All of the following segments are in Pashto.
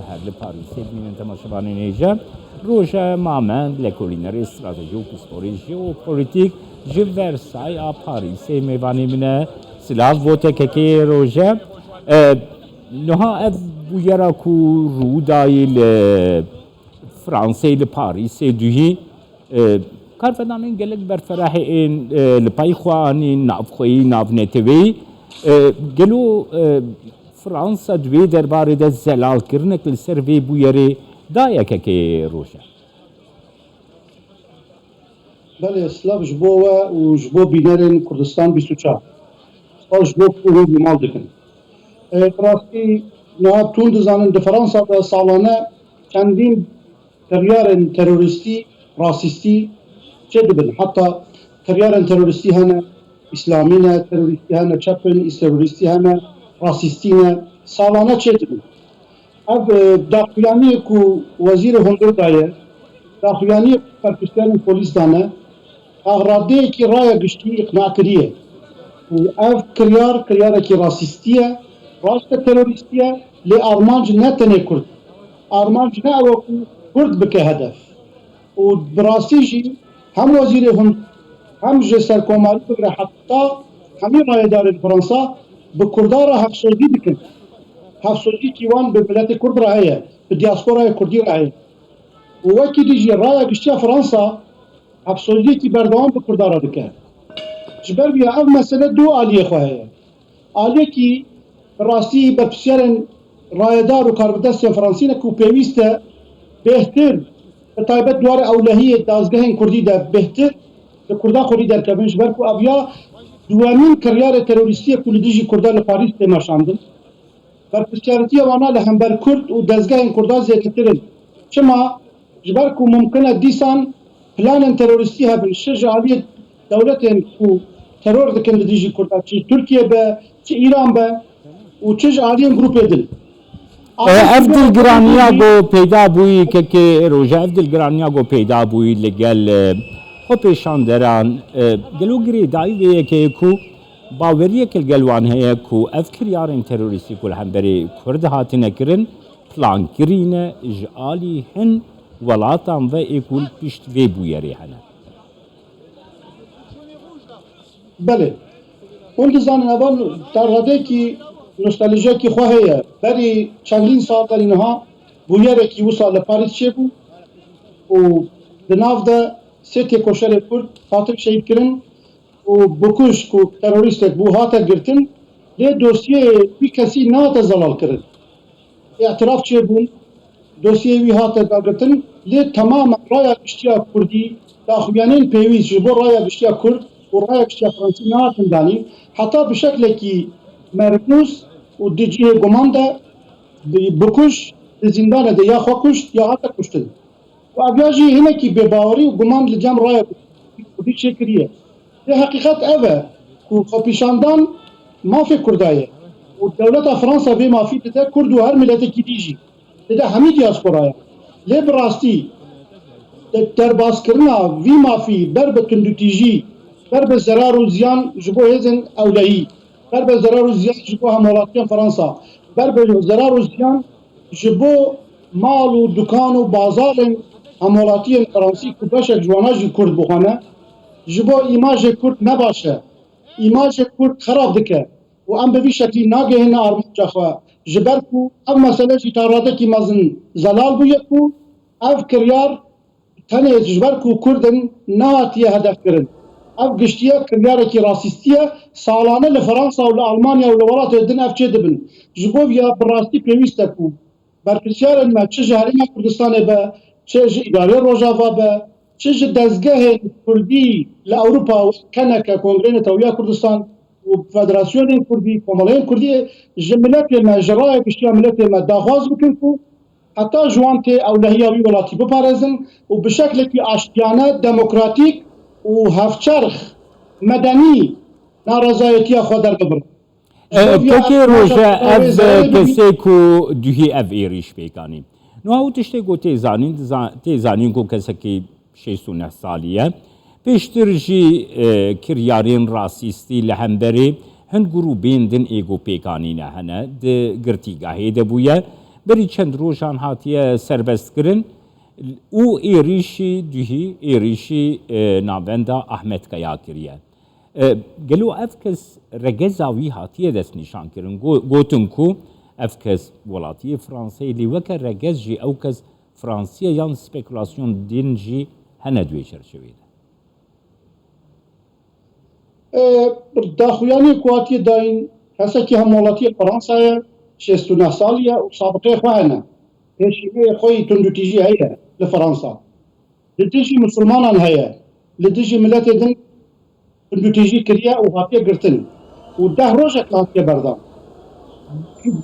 هر پاریسی بینن تماشاوان نیجا روژه مامن لکولینری استراتژی و پسپوریجی و پولیتیک جی ورسای آ پاریسی میوانی منه سلاف ووته که روژه نها اف بویرا کو رودای فرانسه لپاریسی دوهی کارفدانین گلک برفرح این لپای خوانی نافخوی نافنتوی گلو فرانسا دوی درباره ده زلال کرنک لسر وی بویری دایا که روشه بله سلاف جبو و جبو بینرین کردستان 24 سال جبو پوهو بیمال دکن راستی نه تون دزانن ده فرانسا ده سالانه چندین کریارن تروریستی راسیستی چه دبن حتی کریارن تروریستی هنه اسلامی نه تروریستی هنه چپن تروریستی هنه راسیستی نه سالانه چه دبن اف داخلیانی کو وزیر هنگر دایه داخلیانی پرکستان پولیس دانه اغراده کی رای گشتی اقناع کریه و اف کریار کی راسیستیه راست تروریستیه لی آرمانج نتنه کرد آرمانج نه او کرد بکه هدف و براستی جی هم وزیر هم جسر کوماری بگره حتی همین رایدار فرانسا به کردار حفظوزی بکن حفظوزی کیوان به ملت کرد راهیه به دیاسپورا کردی راهیه و وکی دیجی رای گشتی فرانسا حفظوزی کی بردوام به کردار بکه جبر بیا اف مسئله دو آلیه خواهیه آلیه کی راستی بپسیارن رایدار و کاربدست فرانسینه کو پیوسته بهتر تایبەت دوار ئەولەهیە دازگەهێن کوردی دە بهتر لە کوردا خۆری دەرکەبن ژبەر و ئەڤیا دوامین کڕیارە تەرۆریستیە کو لە دژی کوردا لە پاریس تێماشاندن بەرپرسیارەتی ئەوانە لە هەمبەر کورد و دەستگەهێن کوردا زیاترن چما ژبەر و ممکنە دیسان پلانن تەرۆریستی هەبن شەژ عالیە دەولەتێن و تەرۆر دەکەن لە دژی کوردا چ تورکیە بە چ ئیران بە و چژ عالیەن گروپێ دن افدل گرانیا گو پیدا بوی که روژه افدل گرانیا گو پیدا بوی لگل خو پیشان دران گلو گری دایویه که کو باوریه که گلوان هیا کو افکر یارن تروریستی کل هم بری کرد هاتی نکرن پلان کرینه جالی هن ولاتان و اکول پیشت وی بویری هنه بله اون دزانن اول ترغده کی نوستالژیا کی خواهیه بری چندین سال در اینها بویره کی و سال پاریس چه بو و دناف ده سیتی کوشر کرد خاطر شهید کرن و بکوش کو تروریستک بو هاتا گرتن ده دوسیه بی کسی نهاتا زلال کرن اعتراف چه بون دوسیه وی هاتا گرتن ده تمام رای گشتیا کردی داخویانین پیویز جبو رای گشتیا کرد و رای گشتیا فرانسی نهاتن دانی حتی بشکل کی مرموز و دیجیه گمانده بکش زندانه ده یا خواه کشت یا حتی کشتن و ابیاجی هنه کی بباوری و گماند لجم رای کردی چه کریه ده حقیقت اوه که خوپیشاندان مافی کردایه و دولت فرانسا به مافی ده کرد و هر ملت کی دیجی ده همی دیاسپورایه لی براستی در باز کرنا وی مافی بر به کندوتیجی بر به ضرار و زیان جبو هزن اولهی بر به ضرر و زیان جبو همولاتیان فرانسا بر به ضرر و زیان جبو مال و دکان و بازار همولاتیان فرانسی که بشه جواناجی کرد بخانه جبو ایماج کرد نباشه ایماج کرد خراب دکه و ام به وی شکلی ناگه هنه آرمانجا خواه جبر کو ام مسئله چی تاراده کی مزن زلال بوید کو اف کریار تنه جبر کو کردن نهاتیه هدف کرن اف گشتیه کریاره کی راسیستیه سالانه لفرانسا و لألمانیا و لولات دن اف چه دبن جبو یا براستی پیوسته کو برپرسیارن ما چه جهرین کردستانه به چه اداره روژاوا به چه دزگاه کردی لأوروپا و کنکه کنگرین تویا کردستان و فدراسیون کردی کمالین کردی جملت ما جرای گشتیا ملت ما داغاز بکن کو حتی جوانت اولهیاوی ولاتی بپارزن و به شکل که آشتیانه دموکراتیک و هفچرخ مدنی نارضایتی خود در ببرن که روژه اف کسی کو دوهی اف ایریش بیکانی نو او تشتی گو تیزانین کو کسی که 6 سالیه پیشتر جی کریارین راسیستی لهمبری هند گروبین دن ایگو پیکانی نه هنه ده گرتیگاهی ده بویه بری چند روژان هاتیه سربست کرن او ایریشی دوهی ایریشی ناوندا احمد کیا کریه گلو افکس رگزاوی هاتیه دست نشان کرن گوتن کو افکس ولاتی فرانسه لیوک رگز جی او کس فرانسیه یان سپیکولاسیون دین جی هنه دوی چرچویده داخویانی کوهاتی داین هسه که هم ولاتی فرانسه 69 سالیه و سابقه خواه هشیمه خوی تندوتیجی هیه لفرانسا لدیجی مسلمانان هیه لدیجی ملت دن تندوتیجی کریه و هاتیه گرتن و 10 روزه هاتیه بردان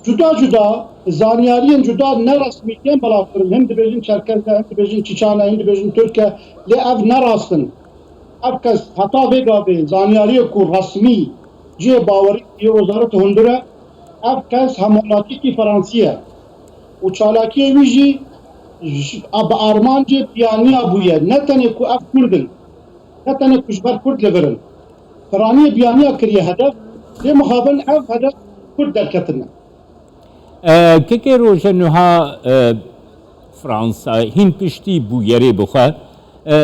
جدا جدا زانیاریین جدا نرسمی کن بلا کرن هم دبیجن چرکزه هم دبیجن چیچانه هم دبیجن ترکه لی اف نراستن اف کس حتا ویگا به زانیاری کو رسمی جه باوری که وزارت هندره اف کس همولاتی کی فرانسیه و چالاکی ویجی اب آرمان جه بیانی ابویه نتنه کو اف کردن نتنه کشبر کرد لورن فرانی بیانی کریه هدف لی مخابن اف هدف کرد درکتنه که روژه نوها فرانسا هین پشتی بویری بخواه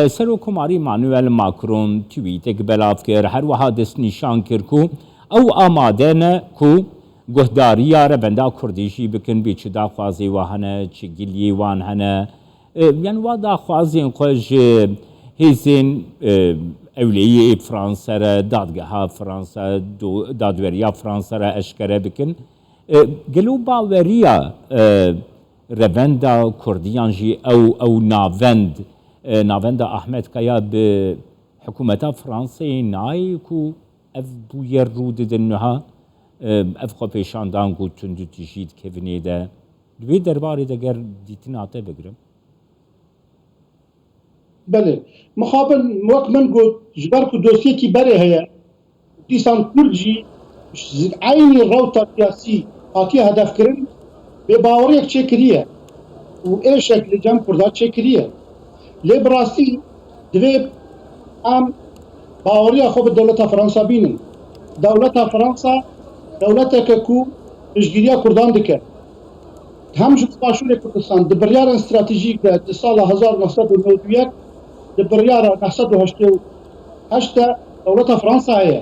سروکماری مانوئل ماکرون توییتک بلاف کر هر وها دست نشان کر کو او آماده نه کو گهداری را بنده کردیشی بکن بی چه داخوازی وانه چه گلی وان هنه یعنی وا داخوازی خوش هیزین اولیه فرانسا را دادگاه فرانسا دادوریا فرانسا را اشکره بکن گلو باوریا روندا کردیان جی او ناوند احمد کیا به حکومت فرانسه نای کو اف بویر رود دنها اف خو پیشاندان کو تندو تجید کevine ده دوی درباری دگر دیتناته بگرم بله مخابل وقت من قلت جبر کو دوسیه کی بره هيا دیسان کرجی عینی روتا سیاسی هاتی هدف کرن به باوری یک چکریه و ای شکل جمع کرده چکریه لی براستی دوی ام باوری خوب دولت فرانسا بینن دولت فرانسا دولت که کو اشگیریا کردان دکه هم جو باشور کردستان دبریار استراتژیک ده سال 1991 دبریار 988 دولت فرانسا هيا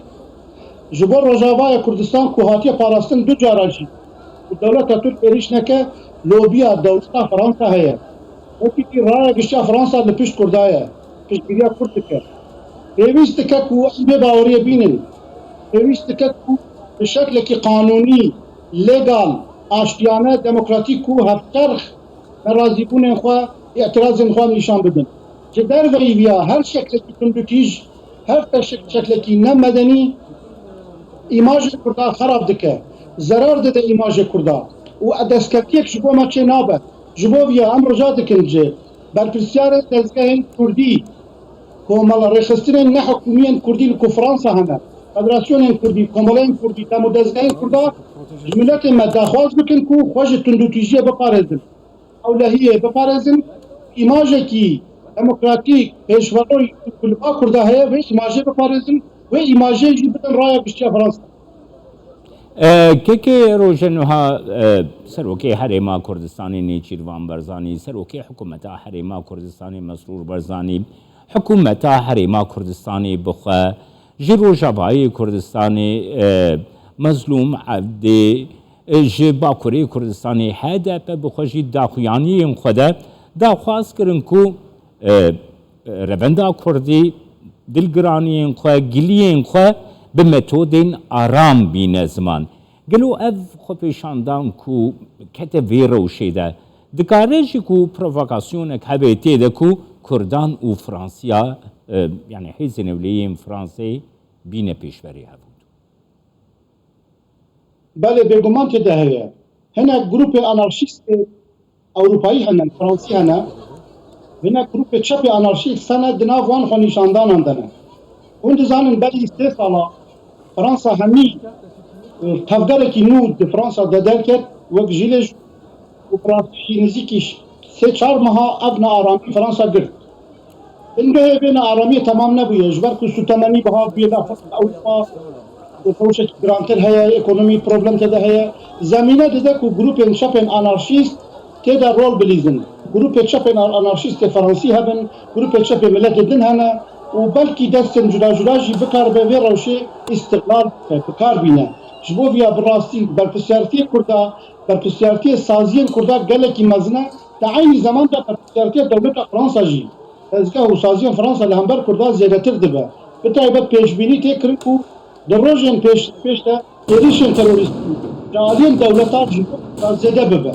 جبر رجاوای کردستان کو هاتی پاراستن دو جاراجی دولت ترک ایریش نکه لوبیا دولت فرانسا هيا وقتی که رای گشتیا فرانسا لپیش کردایه پیشگیریا کرد که پیوست که کو به باوری بینن پیوست که کو به شکل که قانونی لیگال آشتیانه دموکراتیک کو هفترخ نرازی بونن خواه اعتراض خواه نشان بدن که در ویویا هر شکل که تندوتیج هر شکل که نه مدنی ایماج کرده خراب دکه ضرر ده ایماج کرده و دستکتیک جبو ما چه نابه جبو ویا ام رجا دکن جه برپرسیار دزگاه کردی کومال رخصتین نه حکومین کردی لکو فرانسا همه فدراسیون کردی کومالین کردی تامو دزگاه کرده جملت مداخواز بکن کو خوش تندوتیجیه بپارزن اولهیه بپارزن ایماجه کی دموکراتیک پیشوروی کلبا کرده هیا و ایماجه بپارزن و ایماجه جی بدن رای بشتیا فرانسا که روژنوها سروکی حریما کردستانی نیچیروان برزانی سروکی حکومت حریما کردستانی مسرور برزانی حکومت حریما کردستانی بخوا جی روژابایی کردستانی مظلوم عبدی جی باکوری کردستانی هدف بخوا جی داخویانی خوده داخواست کرن کو روندا کردی دلگرانی خواه گلی خواه به متودین آرام بینه زمان گلو اف خو پیشاندان کو کته ویروشه ده دکاره جی کو پرووکاسیون کبیتی ده کو کردان و فرانسیا یعنی حیز نولیم فرانسی بینه پیشوری ها بود بله بگمان که ده هیا هنه گروپ انارشیست اروپایی هنه فرانسی هنه هنه گروپ چپ انارشیست سنه دناوان خو نشاندان هندنه اون دزانن بلی 3 سالا فرانسا همی تفگرکی نو ده فرانسا دادر کرد وک جیلش و فرانسیشی نزیکیش 3-4 ماه ابن آرامی فرانسا گرد اینگه بین آرامی تمام نبویه جبر که سوتمنی بها بیده اوروپا و پروشت گرانتر هیا اکونومی پروبلم تده هیا زمینه دده که گروپ چپ انارشیست تێدا ڕۆڵ بلیزن گروپێ چەپێن ئەنارشیستێ فەڕەنسی هەبن گروپێ چەپێ ملەتێ دن هەنە و بەلکی دەستن جوراژی بکار بە وێ ڕەوشێ ئیستقلال بکار بینە ji bo vêya bi rastî berpirsiyartiyê Kurda berpirsiyartiyê saziyên Kurda gelekî mezin e di aynî zamanda berpirsiyartiya dewleta Fransa jî ezga û saziyên Fransa li hember Kurda zêdetir dibe bi taybet pêşbînî tê kirin ku di rojên pêş de êrişên terorîstî ji aliyên dewletan ji bo zêde bibe.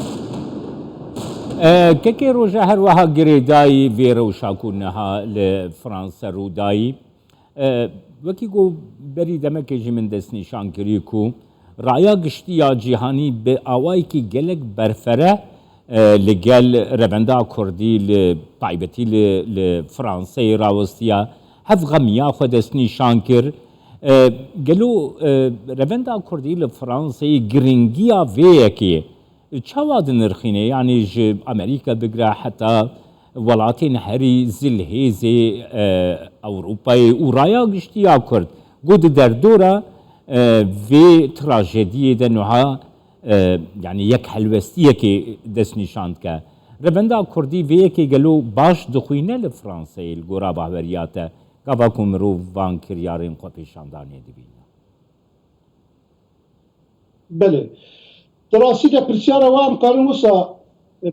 كيكي روجا هروها جريداي فيرو شاكونها لفرنسا روداي وكي جو بري دمك جي من دسني شانكريكو رايا قشتيا جيهاني بأواي كي جلك برفرة لجل ربندا كردي لطيبتي لفرنسا راوستيا هف غميا خدسني شانكر قالوا ربندا كردي لفرنسا جرينجيا فيكي چاواد نرخینه یعنی ج امریکا بگره حتی ولاتین هری زلهیزی اوروپای و رایا گشتیا کرد گود در دوره وی تراژدی دنوها یعنی یک حلوستیه که دست نشاند که روندا کردی وی که گلو باش دخوینه لفرانسه الگورا باوریاته گاوا کمرو وان کریارین کو پیشاندانی دبینه بله دراستی ده پرسیاره و امکارن وسا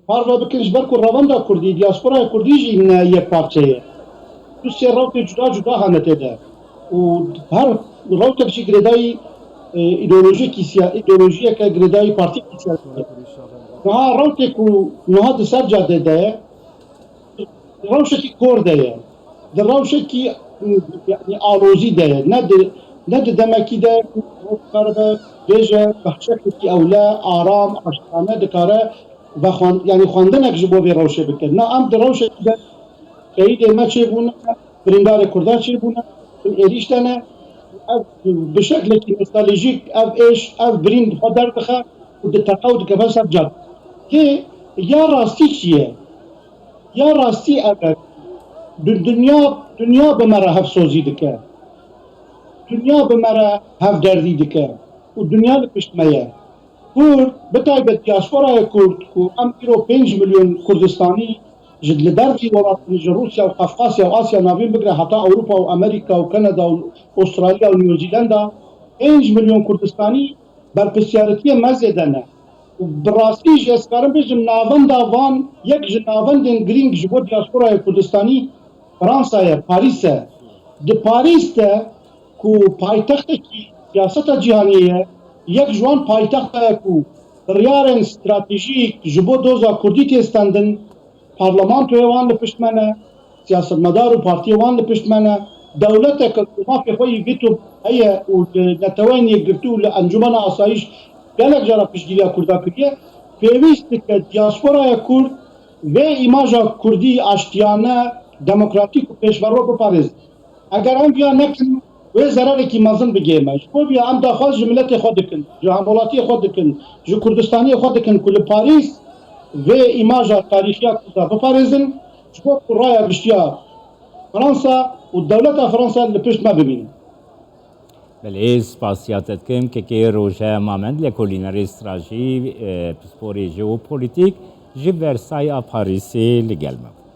پاروا بکنش برکو رواندا کردی دیاسپورا کردی جی نه یک پارچه تو سی روت جدا هنته ده و هر روت کشی گردای ایدئولوژی که گردای پارتی سیاسی نه روت کو نه ده سر جاده ده روش کی کرده ده روش کی یعنی آلوزی ده نه ده دمکی ده کرده بیجه بحشکتی اولا آرام آشتانه دکاره و یعنی خواندنک جبو بی روشه بکرد نه ام در روشه که خیلی ما چه بونه برندار کرده چه بونه ایریشتنه به شکل که نوستالژیک اف ایش اف برند خود دردخه و دتقاو دکفه سب جد که یا راستی چیه یا راستی اگر دنیا بمره هف سوزی دکه دنیا بمره هف دردی دکه و دنیا لپشتمه کرد بتایبت دیاسپورای کرد که ام ایرو 5 میلیون کردستانی جد لدرجی ولاتن روسیا و قفقاسیا و آسیا ناوین بگره حتی اوروپا و امریکا و کانادا و استرالیا و نیوزیلندا 5 میلیون کردستانی برپسیارتی مزیدنه و براستی جسکارم بجم ناوندا وان یک جناوندن گرینگ جبو دیاسپورای کردستانی فرانسا پاریسه ده پاریس ده که پایتخت کی سیاست جهانیه یک جوان پایتخت کو ریارن استراتژیک جبو دوزا کردی تستندن پارلمانتو وان لپشتمنه سیاست مدار و پارتی وان لپشتمنه دولت که ما في خوي فيتو هي ونتواني قرتو لانجمن اسايش قالك جرى بشجيليا كردا كريه بيويست دياسپورا كرد و ایماجا کردی اشتیانه دموکراتیک و پیشورو بپارز اگر هم بیا نکن و ضرر کی مازن بگیمه خو بیا هم داخل جملت خود کن جمهوریتی خود کن جو کردستانی خود کن کل پاریس و ایماجا تاریخی کرد بپارزن چون رای بشتیا فرانسا و دولت فرانسا لپشت ما ببین بله سپاسیاتت کم که روژه مامند لکولیناری استراژی پسپوری ژئوپولیتیک جی ورسای پاریسی لگل